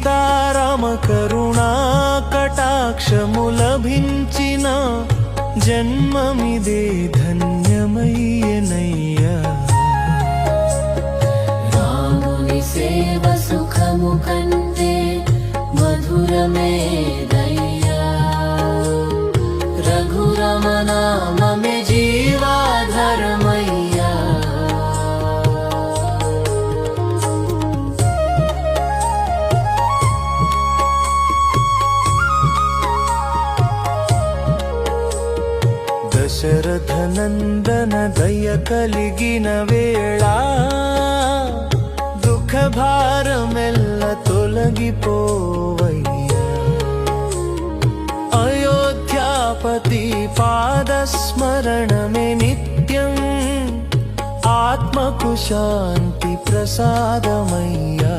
సీతారామ కరుణా కటాక్షము లభించిన జన్మమిదే ధన్యమయ్యనయ్యా. రాముని సేవ సుఖము కంటే మధురమేదయ్యా. రఘురమనామమే జీవాధరమయ్యా. దశరథ నందన దయ కలిగిన వేళ దుఃఖ భారమెల్ల తొలగిపోవయ్యా. అయోధ్యాపతి పాదస్మరణమే నిత్యం ఆత్మకు శాంతి ప్రసాదమయ్యా.